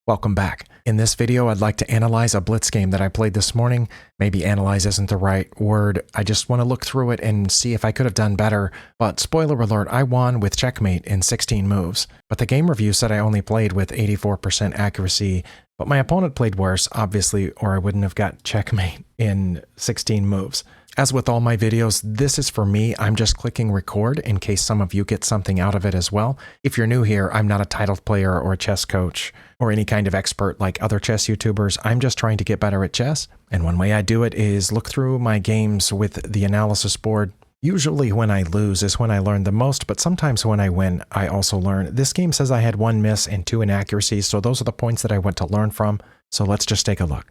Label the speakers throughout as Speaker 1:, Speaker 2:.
Speaker 1: Welcome back. In this video, I'd like to analyze a blitz game that I played this morning. Maybe analyze isn't the right word. I just want to look through it and see if I could have done better. But spoiler alert, I won with checkmate in 16 moves. But the game review said I only played with 84% accuracy. But my opponent played worse, obviously, or I wouldn't have got checkmate in 16 moves. As with all my videos, this is for me. I'm just clicking record in case some of you get something out of it as well. If you're new here, I'm not a titled player or a chess coach or any kind of expert like other chess YouTubers. I'm just trying to get better at chess. And one way I do it is look through my games with the analysis board. Usually when I lose is when I learn the most, but sometimes when I win, I also learn. This game says I had 1 miss and 2 inaccuracies, so those are the points that I want to learn from. So let's just take a look.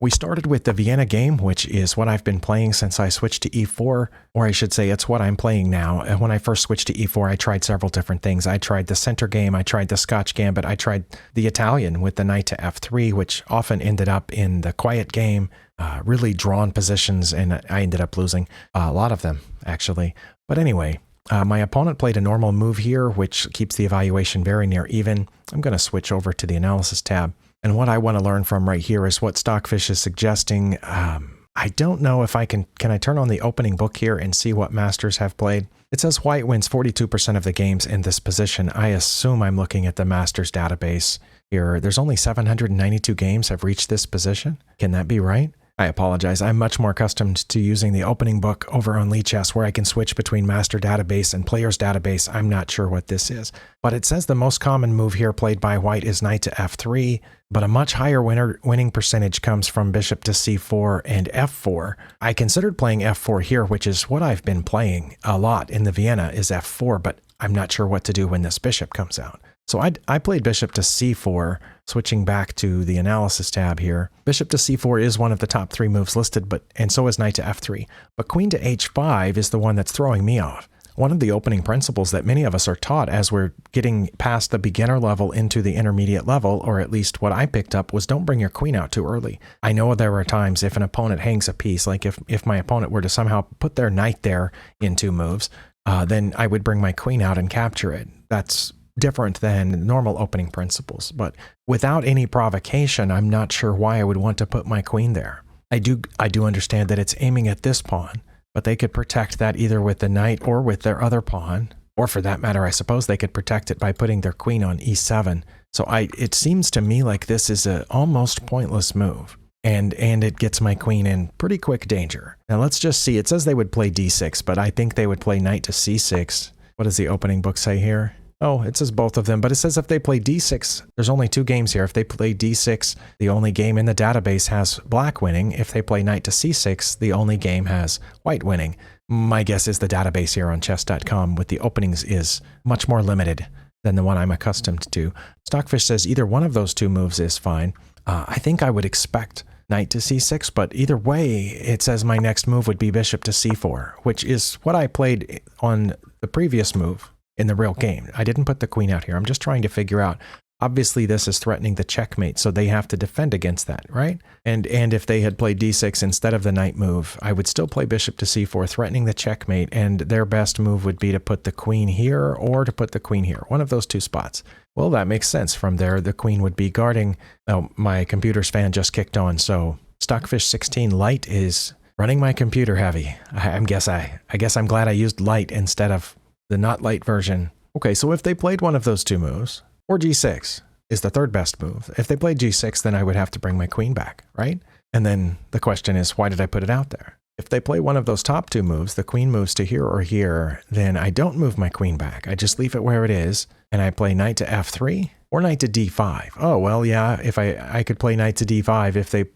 Speaker 1: We started with the Vienna game, which is what I've been playing since I switched to e4, or I should say it's what I'm playing now. And when I first switched to e4, I tried several different things. I tried the center game, I tried the Scotch gambit, I tried the Italian with the knight to f3, which often ended up in the quiet game, really drawn positions, and I ended up losing a lot of them, actually. But anyway, my opponent played a normal move here, which keeps the evaluation very near even. I'm going to switch over to the analysis tab. And what I want to learn from right here is what Stockfish is suggesting. I don't know if I can I turn on the opening book here and see what masters have played? It says white wins 42% of the games in this position. I assume I'm looking at the masters database here. There's only 792 games have reached this position. Can that be right? I apologize. I'm much more accustomed to using the opening book over on Lichess where I can switch between master database and players database. I'm not sure what this is. But it says the most common move here played by white is knight to f3, but a much higher winning percentage comes from bishop to c4 and f4. I considered playing f4 here, which is what I've been playing a lot in the Vienna is f4, but I'm not sure what to do when this bishop comes out. So I played bishop to c4, switching back to the analysis tab here. Bishop to c4 is one of the top 3 moves listed, and so is knight to f3. But queen to h5 is the one that's throwing me off. One of the opening principles that many of us are taught as we're getting past the beginner level into the intermediate level, or at least what I picked up, was don't bring your queen out too early. I know there are times if an opponent hangs a piece, like if my opponent were to somehow put their knight there in 2 moves, then I would bring my queen out and capture it. That's different than normal opening principles, but without any provocation, I'm not sure why I would want to put my queen there. I do understand that it's aiming at this pawn, but they could protect that either with the knight or with their other pawn, or for that matter, I suppose they could protect it by putting their queen on e7. So it seems to me like this is an almost pointless move, and it gets my queen in pretty quick danger. Now let's just see. It says they would play d6, but I think they would play knight to c6. What does the opening book say here? Oh, it says both of them, but it says if they play d6, there's only 2 games here. If they play d6, the only game in the database has black winning. If they play knight to c6, the only game has white winning. My guess is the database here on chess.com with the openings is much more limited than the one I'm accustomed to. Stockfish says either one of those 2 moves is fine. I think I would expect knight to c6, but either way, it says my next move would be bishop to c4, which is what I played on the previous move in the real game. I didn't put the queen out here. I'm just trying to figure out. Obviously, this is threatening the checkmate, so they have to defend against that, right? And if they had played d6 instead of the knight move, I would still play bishop to c4, threatening the checkmate, and their best move would be to put the queen here or to put the queen here, one of those 2 spots. Well, that makes sense. From there, the queen would be guarding. Oh, my computer's fan just kicked on, so Stockfish 16 Lite is running my computer heavy. I guess I'm glad I used Lite instead of the not light version. Okay, so if they played one of those 2 moves, or g6 is the 3rd best move. If they played g6, then I would have to bring my queen back, right? And then the question is, why did I put it out there? If they play one of those top 2 moves, the queen moves to here or here, then I don't move my queen back. I just leave it where it is, and I play knight to f3 or knight to d5. Oh, well, yeah, if I could play knight to d5 if they...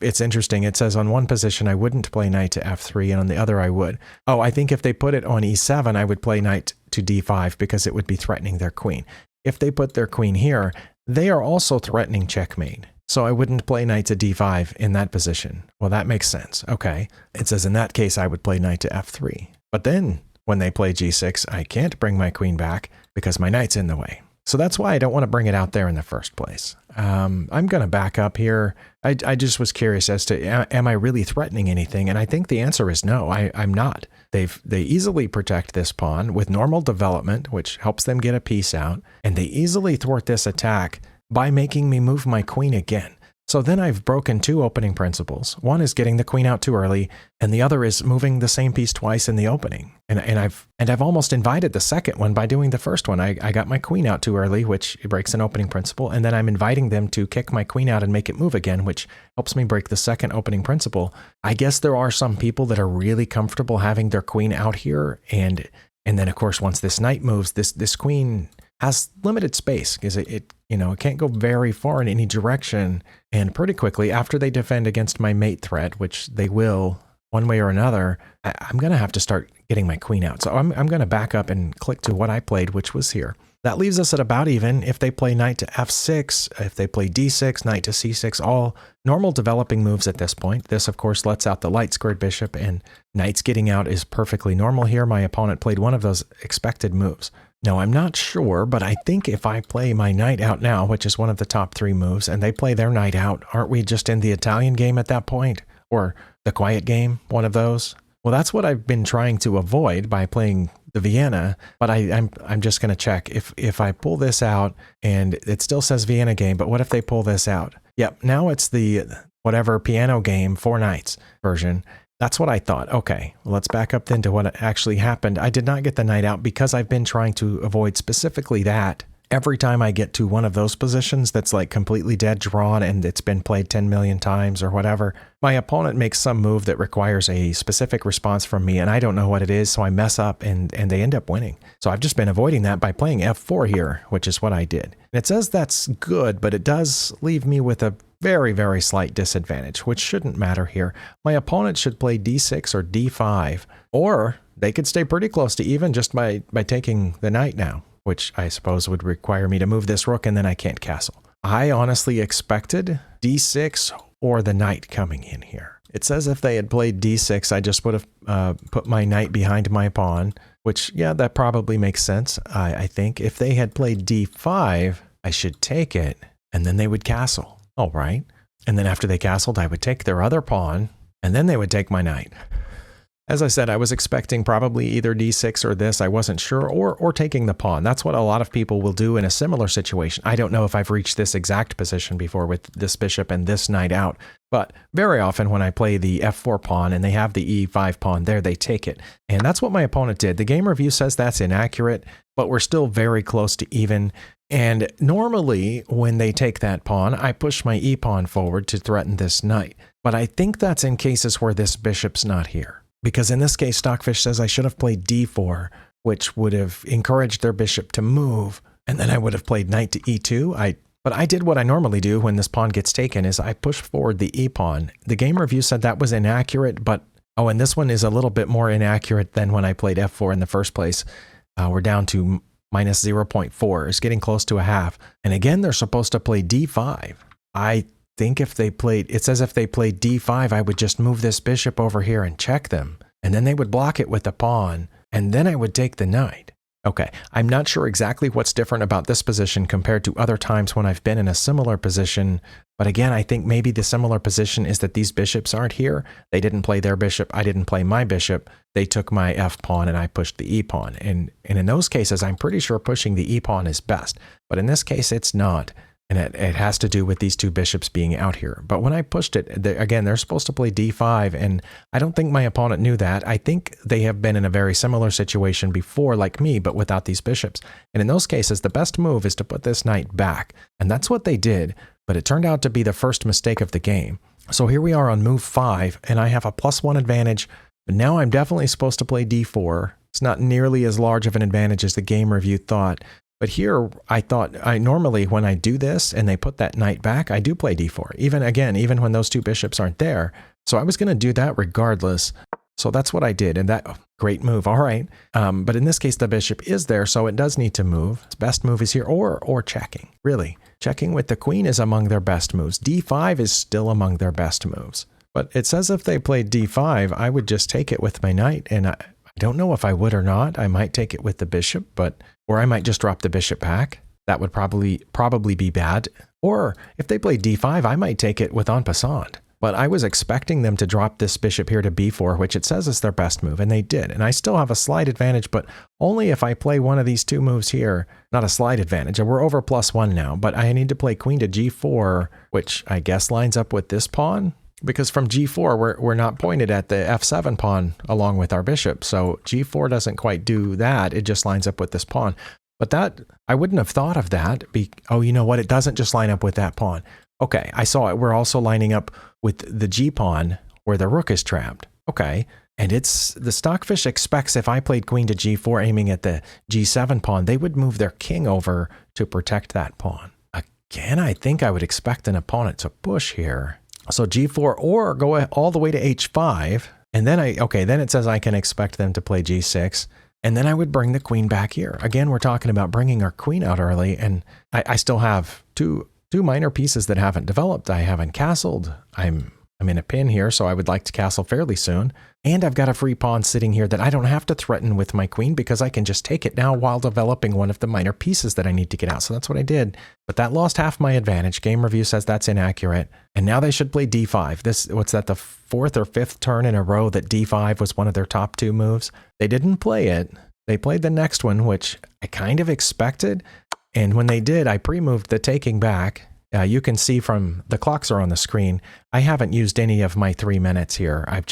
Speaker 1: It's interesting. It says on one position I wouldn't play knight to f3, and on the other I would. Oh, I think if they put it on e7, I would play knight to d5 because it would be threatening their queen. If they put their queen here, they are also threatening checkmate. So I wouldn't play knight to d5 in that position. Well, that makes sense. Okay. It says in that case I would play knight to f3. But then when they play g6, I can't bring my queen back because my knight's in the way. So that's why I don't want to bring it out there in the first place. I'm going to back up here. I just was curious as to, am I really threatening anything? And I think the answer is no, I'm not. They easily protect this pawn with normal development, which helps them get a piece out. And they easily thwart this attack by making me move my queen again. So then I've broken two opening principles. One is getting the queen out too early, and the other is moving the same piece twice in the opening. And I've almost invited the second one by doing the first one. I got my queen out too early, which breaks an opening principle, and then I'm inviting them to kick my queen out and make it move again, which helps me break the second opening principle. I guess there are some people that are really comfortable having their queen out here, and then of course once this knight moves, this queen has limited space because it can't go very far in any direction. And pretty quickly after they defend against my mate threat, which they will one way or another, I'm going to have to start getting my queen out. So I'm going to back up and click to what I played, which was here. That leaves us at about even. If they play knight to f6, if they play d6, knight to c6, all normal developing moves at this point. This, of course, lets out the light squared bishop, and knight's getting out is perfectly normal here. My opponent played one of those expected moves. Now, I'm not sure, but I think if I play my knight out now, which is one of the top 3 moves, and they play their knight out, aren't we just in the Italian game at that point? Or the quiet game, one of those? Well, that's what I've been trying to avoid by playing the Vienna, but I'm just going to check. If I pull this out, and it still says Vienna game, but what if they pull this out? Yep, now it's the whatever piano game, 4 knights version. That's what I thought. Okay, well, let's back up then to what actually happened. I did not get the knight out because I've been trying to avoid specifically that. Every time I get to one of those positions that's like completely dead drawn and it's been played 10 million times or whatever, my opponent makes some move that requires a specific response from me and I don't know what it is, so I mess up and they end up winning. So I've just been avoiding that by playing f4 here, which is what I did. And it says that's good, but it does leave me with a very, very slight disadvantage, which shouldn't matter here. My opponent should play d6 or d5, or they could stay pretty close to even just by taking the knight now, which I suppose would require me to move this rook and then I can't castle. I honestly expected d6 or the knight coming in here. It says if they had played d6, I just would have put my knight behind my pawn, which, yeah, that probably makes sense, I think. If they had played d5, I should take it, and then they would castle. All right. And then after they castled, I would take their other pawn, and then they would take my knight. As I said, I was expecting probably either d6 or this, I wasn't sure, or taking the pawn. That's what a lot of people will do in a similar situation. I don't know if I've reached this exact position before with this bishop and this knight out, but very often when I play the f4 pawn and they have the e5 pawn there, they take it. And that's what my opponent did. The game review says that's inaccurate, but we're still very close to even. And normally when they take that pawn, I push my e-pawn forward to threaten this knight. But I think that's in cases where this bishop's not here. Because in this case, Stockfish says I should have played d4, which would have encouraged their bishop to move, and then I would have played knight to e2. But I did what I normally do when this pawn gets taken, is I push forward the e-pawn. The game review said that was inaccurate, but, oh, and this one is a little bit more inaccurate than when I played f4 in the first place. We're down to minus 0.4. It's getting close to a half. And again, they're supposed to play d5. I think if they played, it says if they played d5, I would just move this bishop over here and check them. And then they would block it with the pawn, and then I would take the knight. Okay, I'm not sure exactly what's different about this position compared to other times when I've been in a similar position, but again, I think maybe the similar position is that these bishops aren't here. They didn't play their bishop, I didn't play my bishop. They took my f-pawn and I pushed the e-pawn. And in those cases, I'm pretty sure pushing the e-pawn is best, but in this case, it's not. And it has to do with these two bishops being out here. But when I pushed it, again, they're supposed to play d5, and I don't think my opponent knew that. I think they have been in a very similar situation before, like me, but without these bishops. And in those cases, the best move is to put this knight back. And that's what they did, but it turned out to be the first mistake of the game. So here we are on move 5, and I have a +1 advantage, but now I'm definitely supposed to play d4. It's not nearly as large of an advantage as the game review thought. But here, I thought, normally when I do this and they put that knight back, I do play d4. Even when those two bishops aren't there. So I was going to do that regardless. So that's what I did, and that, great move, all right. But in this case, the bishop is there, so it does need to move. Its best move is here, or checking, really. Checking with the queen is among their best moves. d5 is still among their best moves. But it says if they played d5, I would just take it with my knight, and I don't know if I would or not. I might take it with the bishop, or I might just drop the bishop back. That would probably be bad. Or if they play d5, I might take it with en passant. But I was expecting them to drop this bishop here to b4, which it says is their best move, and they did. And I still have a slight advantage, but only if I play one of these two moves here. Not a slight advantage, and we're over +1 now, but I need to play queen to g4, which I guess lines up with this pawn. Because from g4, we're not pointed at the f7 pawn along with our bishop. So g4 doesn't quite do that. It just lines up with this pawn. But that, I wouldn't have thought of that. Oh, you know what? It doesn't just line up with that pawn. Okay, I saw it. We're also lining up with the g pawn where the rook is trapped. Okay, and it's the Stockfish expects if I played queen to g4 aiming at the g7 pawn, they would move their king over to protect that pawn. Again, I think I would expect an opponent to push here. So g4 or go all the way to h5. And then then it says I can expect them to play g6. And then I would bring the queen back here. Again, we're talking about bringing our queen out early. And I still have two minor pieces that haven't developed. I haven't castled. I'm in a pin here, so I would like to castle fairly soon. And I've got a free pawn sitting here that I don't have to threaten with my queen because I can just take it now while developing one of the minor pieces that I need to get out. So that's what I did. But that lost half my advantage. Game review says that's inaccurate. And now they should play d5. What's that, the fourth or fifth turn in a row that d5 was one of their top two moves? They didn't play it. They played the next one, which I kind of expected. And when they did, I pre-moved the taking back. You can see from the clocks are on the screen. I haven't used any of my 3 minutes here. I'm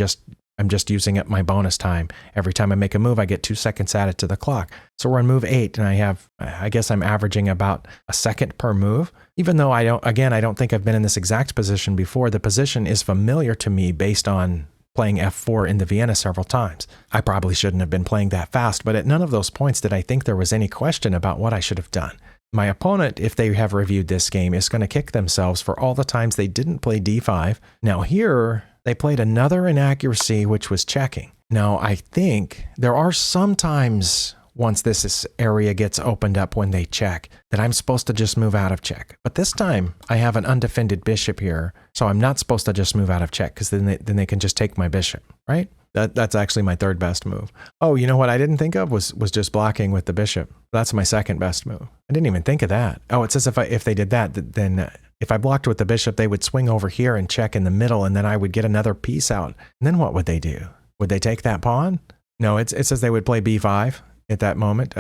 Speaker 1: just using up my bonus time. Every time I make a move, I get 2 seconds added to the clock. So we're on move 8, and I guess I'm averaging about a second per move. Even though I don't think I've been in this exact position before. The position is familiar to me based on playing f4 in the Vienna several times. I probably shouldn't have been playing that fast, but at none of those points did I think there was any question about what I should have done. My opponent, if they have reviewed this game, is going to kick themselves for all the times they didn't play d5. Now here, they played another inaccuracy, which was checking. Now, I think there are some times once this area gets opened up when they check that I'm supposed to just move out of check. But this time, I have an undefended bishop here, so I'm not supposed to just move out of check because then they can just take my bishop, right? That's actually my third best move. Oh, you know what I didn't think of was just blocking with the bishop. That's my second best move. I didn't even think of that. Oh, it says if they did that, then if I blocked with the bishop, they would swing over here and check in the middle, and then I would get another piece out. And then what would they do? Would they take that pawn? No, it says they would play b5 at that moment.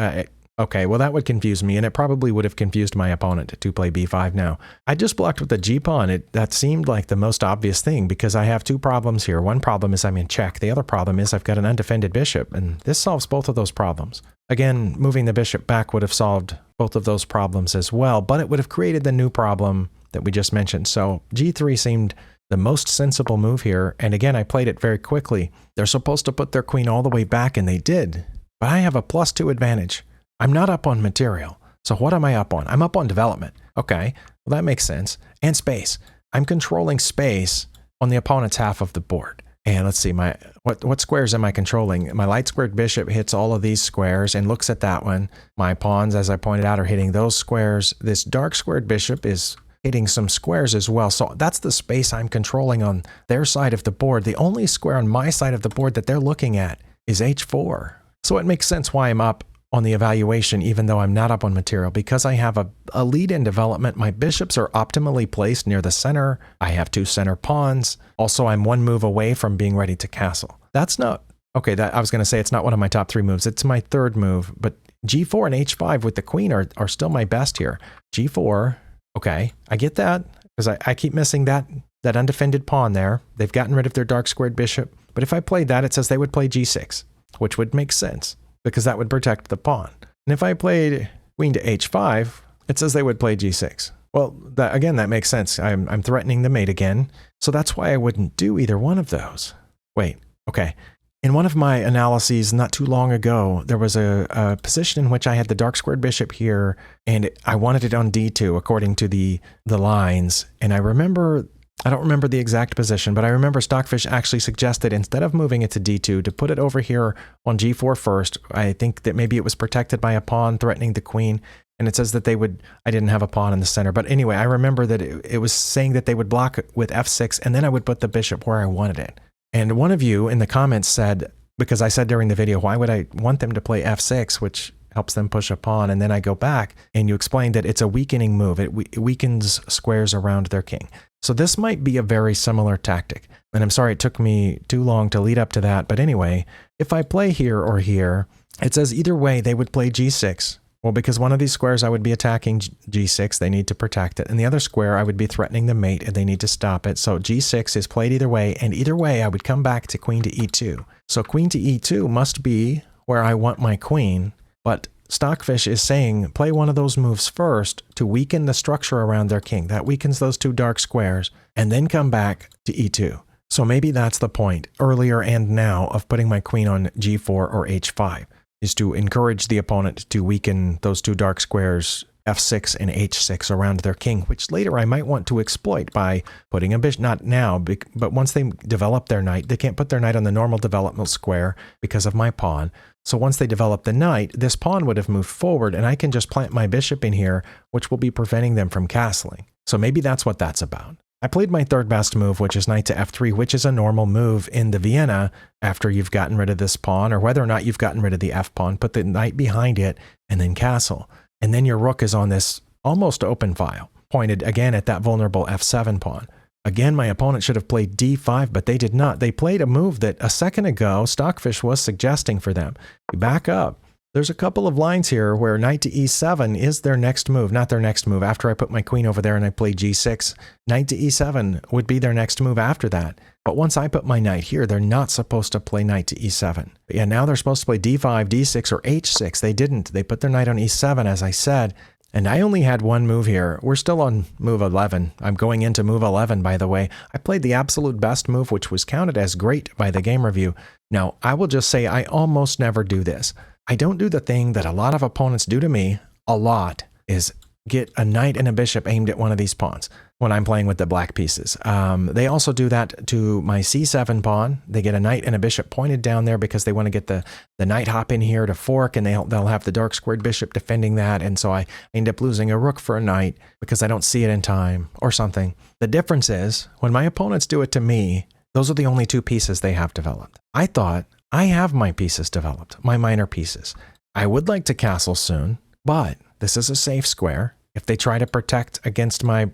Speaker 1: Okay, well, that would confuse me, and it probably would have confused my opponent to play b5 now. I just blocked with the g-pawn. That seemed like the most obvious thing because I have two problems here. One problem is I'm in check. The other problem is I've got an undefended bishop, and this solves both of those problems. Again, moving the bishop back would have solved both of those problems as well, but it would have created the new problem that we just mentioned. So g3 seemed the most sensible move here, and again, I played it very quickly. They're supposed to put their queen all the way back, and they did, but I have a +2 advantage. I'm not up on material. So what am I up on? I'm up on development. Okay, well that makes sense. And space. I'm controlling space on the opponent's half of the board. And let's see, what squares am I controlling? My light squared bishop hits all of these squares and looks at that one. My pawns, as I pointed out, are hitting those squares. This dark squared bishop is hitting some squares as well. So that's the space I'm controlling on their side of the board. The only square on my side of the board that they're looking at is h4. So it makes sense why I'm up on the evaluation, even though I'm not up on material, because I have a lead in development. My bishops are optimally placed near the center. I have 2 center pawns. Also, I'm 1 move away from being ready to castle. That's not, okay, I was going to say it's not one of my top 3 moves. It's my third move, but g4 and h5 with the queen are still my best here. g4, okay, I get that, because I keep missing that undefended pawn there. They've gotten rid of their dark squared bishop, but if I played that, it says they would play g6, which would make sense, because that would protect the pawn. And if I played queen to h5, it says they would play g6. Well, that makes sense. I'm threatening the mate again, so that's why I wouldn't do either one of those. Wait, okay. In one of my analyses not too long ago, there was a position in which I had the dark squared bishop here, and I wanted it on d2 according to the lines. And I don't remember the exact position, but I remember Stockfish actually suggested instead of moving it to d2 to put it over here on g4 first. I think that maybe it was protected by a pawn threatening the queen, and it says that I didn't have a pawn in the center. But anyway, I remember that it was saying that they would block with f6, and then I would put the bishop where I wanted it. And one of you in the comments said, because I said during the video, why would I want them to play f6, which helps them push a pawn, and then I go back, and you explained that it's a weakening move. It weakens squares around their king. So this might be a very similar tactic. And I'm sorry it took me too long to lead up to that. But anyway, if I play here or here, it says either way they would play g6. Well, because one of these squares I would be attacking g6, they need to protect it. And the other square I would be threatening the mate and they need to stop it. So g6 is played either way. And either way I would come back to queen to e2. So queen to e2 must be where I want my queen. But Stockfish is saying play one of those moves first to weaken the structure around their king. That weakens those two dark squares. And then come back to e2. So maybe that's the point, earlier and now, of putting my queen on g4 or h5. Is to encourage the opponent to weaken those two dark squares, f6 and h6, around their king, which later I might want to exploit by putting a bishop, not now, but once they develop their knight, they can't put their knight on the normal developmental square because of my pawn. So once they develop the knight, this pawn would have moved forward, and I can just plant my bishop in here, which will be preventing them from castling. So maybe that's what that's about. I played my third best move, which is knight to f3, which is a normal move in the Vienna after you've gotten rid of this pawn, or whether or not you've gotten rid of the f pawn, put the knight behind it, and then castle. And then your rook is on this almost open file, pointed again at that vulnerable f7 pawn. Again, my opponent should have played d5, but they did not. They played a move that a second ago Stockfish was suggesting for them. You back up. There's a couple of lines here where knight to e7 is their next move, not their next move. After I put my queen over there and I play g6, knight to e7 would be their next move after that. But once I put my knight here, they're not supposed to play knight to e7. But yeah, now they're supposed to play d5, d6, or h6. They didn't. They put their knight on e7, as I said. And I only had one move here. We're still on move 11. I'm going into move 11, by the way. I played the absolute best move, which was counted as great by the game review. Now, I will just say I almost never do this. I don't do the thing that a lot of opponents do to me a lot, is get a knight and a bishop aimed at one of these pawns when I'm playing with the black pieces. They also do that to my c7 pawn. They get a knight and a bishop pointed down there because they want to get the knight hop in here to fork, and they'll have the dark squared bishop defending that. And so I end up losing a rook for a knight because I don't see it in time or something. The difference is when my opponents do it to me, those are the only two pieces they have developed. I thought I have my pieces developed, my minor pieces. I would like to castle soon, but this is a safe square. If they try to protect against my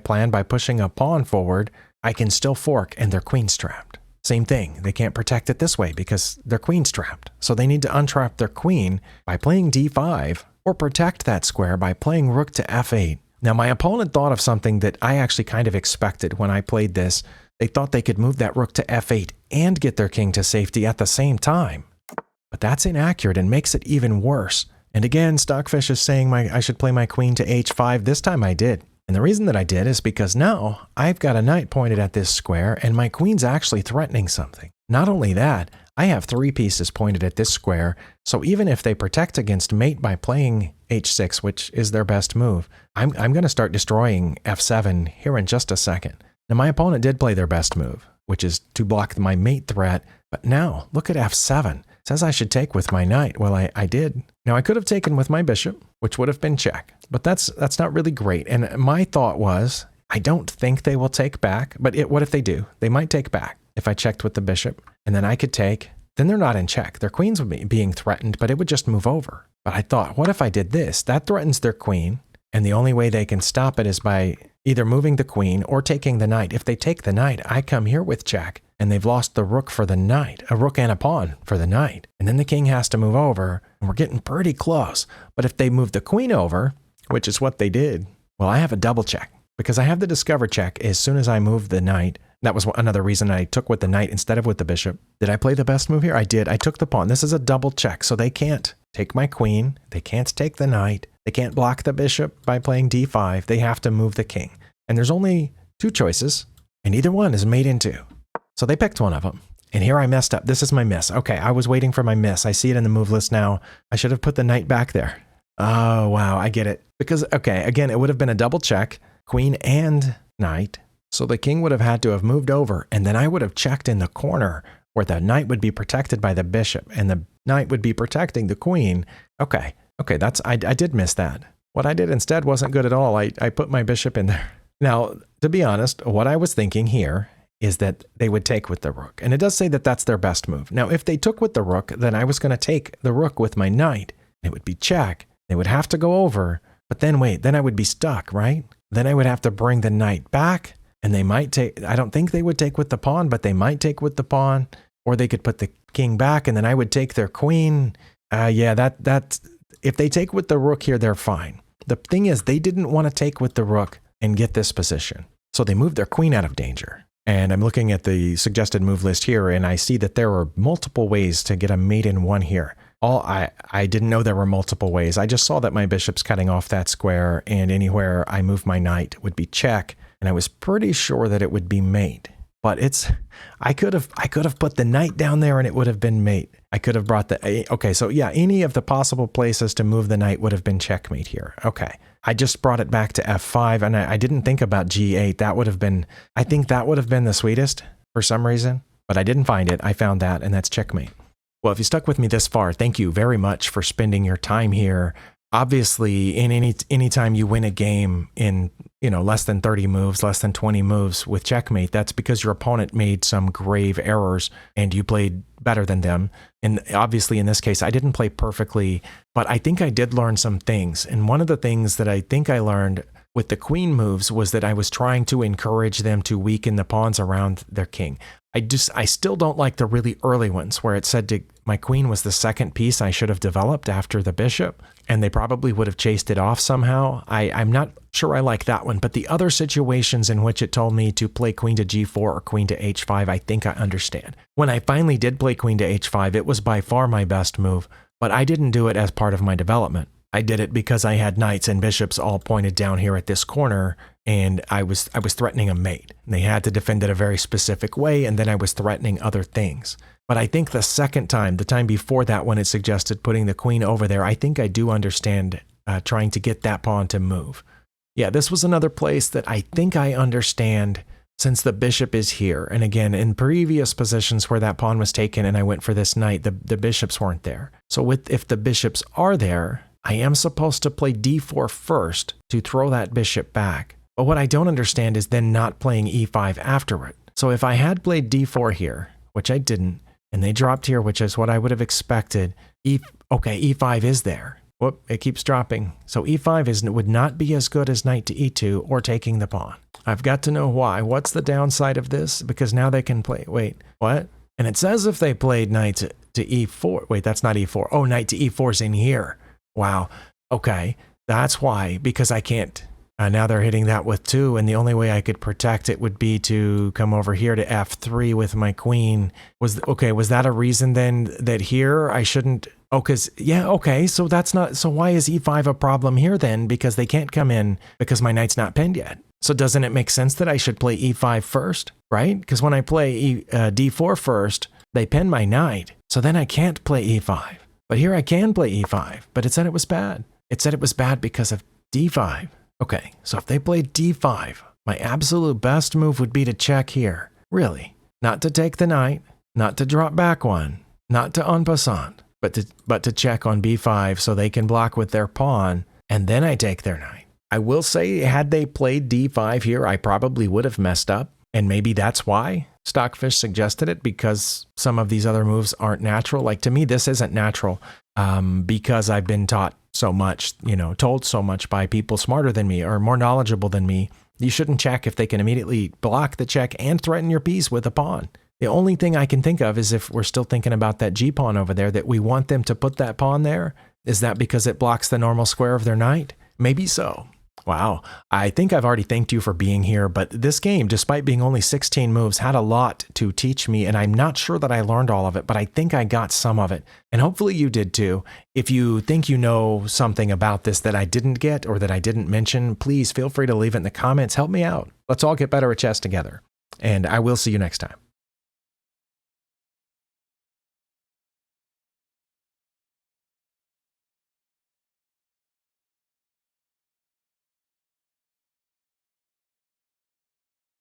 Speaker 1: plan by pushing a pawn forward, I can still fork and their queen's trapped. Same thing, they can't protect it this way because their queen's trapped. So they need to untrap their queen by playing d5 or protect that square by playing rook to f8. Now my opponent thought of something that I actually kind of expected when I played this. They thought they could move that rook to f8 and get their king to safety at the same time. But that's inaccurate and makes it even worse. And again, Stockfish is saying I should play my queen to h5. This time I did. And the reason that I did is because now I've got a knight pointed at this square and my queen's actually threatening something. Not only that, I have three pieces pointed at this square. So even if they protect against mate by playing h6, which is their best move, I'm going to start destroying f7 here in just a second. Now my opponent did play their best move, which is to block my mate threat. But now look at f7. It says I should take with my knight. Well, I did. Now I could have taken with my bishop, which would have been check. But that's not really great. And my thought was, I don't think they will take back. But what if they do? They might take back if I checked with the bishop. And then I could take. Then they're not in check. Their queens would be being threatened, but it would just move over. But I thought, what if I did this? That threatens their queen. And the only way they can stop it is by either moving the queen or taking the knight. If they take the knight, I come here with check, and they've lost the rook for the knight, a rook and a pawn for the knight. And then the king has to move over, and we're getting pretty close. But if they move the queen over, which is what they did, well, I have a double check, because I have the discover check as soon as I move the knight. That was another reason I took with the knight instead of with the bishop. Did I play the best move here? I did. I took the pawn. This is a double check, so they can't take my queen. They can't take the knight. They can't block the bishop by playing d5. They have to move the king. And there's only two choices, and either one is made into. So they picked one of them. And here I messed up. This is my miss. Okay, I was waiting for my miss. I see it in the move list now. I should have put the knight back there. Oh, wow, I get it. Because, okay, again, it would have been a double check, queen and knight. So the king would have had to have moved over, and then I would have checked in the corner where the knight would be protected by the bishop, and the knight would be protecting the queen. Okay, I did miss that. What I did instead wasn't good at all. I put my bishop in there. Now, to be honest, what I was thinking here is that they would take with the rook. And it does say that that's their best move. Now, if they took with the rook, then I was going to take the rook with my knight. It would be check. They would have to go over. But then wait, then I would be stuck, right? Then I would have to bring the knight back. And they might take, I don't think they would take with the pawn, but they might take with the pawn, or they could put the king back and then I would take their queen. Yeah, that's, if they take with the rook here, they're fine. The thing is, they didn't want to take with the rook and get this position. So they moved their queen out of danger. And I'm looking at the suggested move list here, and I see that there are multiple ways to get a mate in one here. I didn't know there were multiple ways. I just saw that my bishop's cutting off that square, and anywhere I move my knight would be check. And I was pretty sure that it would be mate. But I could have put the knight down there and it would have been mate. I could have brought the, okay, so yeah, any of the possible places to move the knight would have been checkmate here. Okay, I just brought it back to f5 and I didn't think about g8. That would have been, I think that would have been the sweetest for some reason, but I didn't find it. I found that, and that's checkmate. Well, if you stuck with me this far, thank you very much for spending your time here. Obviously, in any time you win a game in, less than 30 moves, less than 20 moves with checkmate, that's because your opponent made some grave errors and you played better than them. And obviously, in this case, I didn't play perfectly, but I think I did learn some things. And one of the things that I think I learned with the queen moves was that I was trying to encourage them to weaken the pawns around their king. I still don't like the really early ones where it said my queen was the second piece I should have developed after the bishop, and they probably would have chased it off somehow. I'm not sure I like that one, but the other situations in which it told me to play queen to g4 or queen to h5, I think I understand. When I finally did play queen to h5, it was by far my best move, but I didn't do it as part of my development. I did it because I had knights and bishops all pointed down here at this corner, and I was threatening a mate. They had to defend it a very specific way, and then I was threatening other things. But I think the second time, the time before that when it suggested putting the queen over there, I think I do understand trying to get that pawn to move. Yeah, this was another place that I think I understand since the bishop is here. And again, in previous positions where that pawn was taken and I went for this knight, the bishops weren't there. So if the bishops are there, I am supposed to play d4 first to throw that bishop back. But what I don't understand is then not playing e5 after it. So if I had played d4 here, which I didn't, and they dropped here, which is what I would have expected, okay, e5 is there. Whoop, it keeps dropping. So e5 would not be as good as knight to e2 or taking the pawn. I've got to know why. What's the downside of this? Because now they can play, wait, what? And it says if they played knight to e4, wait, that's not e4. Oh, knight to e4 is in here. Wow. Okay, that's why, because I can't. Now they're hitting that with 2, and the only way I could protect it would be to come over here to f3 with my queen. Was that a reason then that here I shouldn't? Oh, because, yeah, okay, so that's not, so why is e5 a problem here then? Because they can't come in because my knight's not pinned yet. So doesn't it make sense that I should play e5 first, right? Because when I play d4 first, they pin my knight, so then I can't play e5. But here I can play e5, but it said it was bad. It said it was bad because of d5. Okay, so if they played d5, my absolute best move would be to check here. Really, not to take the knight, not to drop back one, not to en passant, but to check on b5 so they can block with their pawn, and then I take their knight. I will say, had they played d5 here, I probably would have messed up, and maybe that's why Stockfish suggested it, because some of these other moves aren't natural. Like, to me, this isn't natural because I've been taught so much, told so much by people smarter than me or more knowledgeable than me. You shouldn't check if they can immediately block the check and threaten your piece with a pawn. The only thing I can think of is if we're still thinking about that G pawn over there, that we want them to put that pawn there. Is that because it blocks the normal square of their knight? Maybe so. Wow, I think I've already thanked you for being here, but this game, despite being only 16 moves, had a lot to teach me, and I'm not sure that I learned all of it, but I think I got some of it, and hopefully you did too. If you think you know something about this that I didn't get or that I didn't mention, please feel free to leave it in the comments. Help me out. Let's all get better at chess together, and I will see you next time.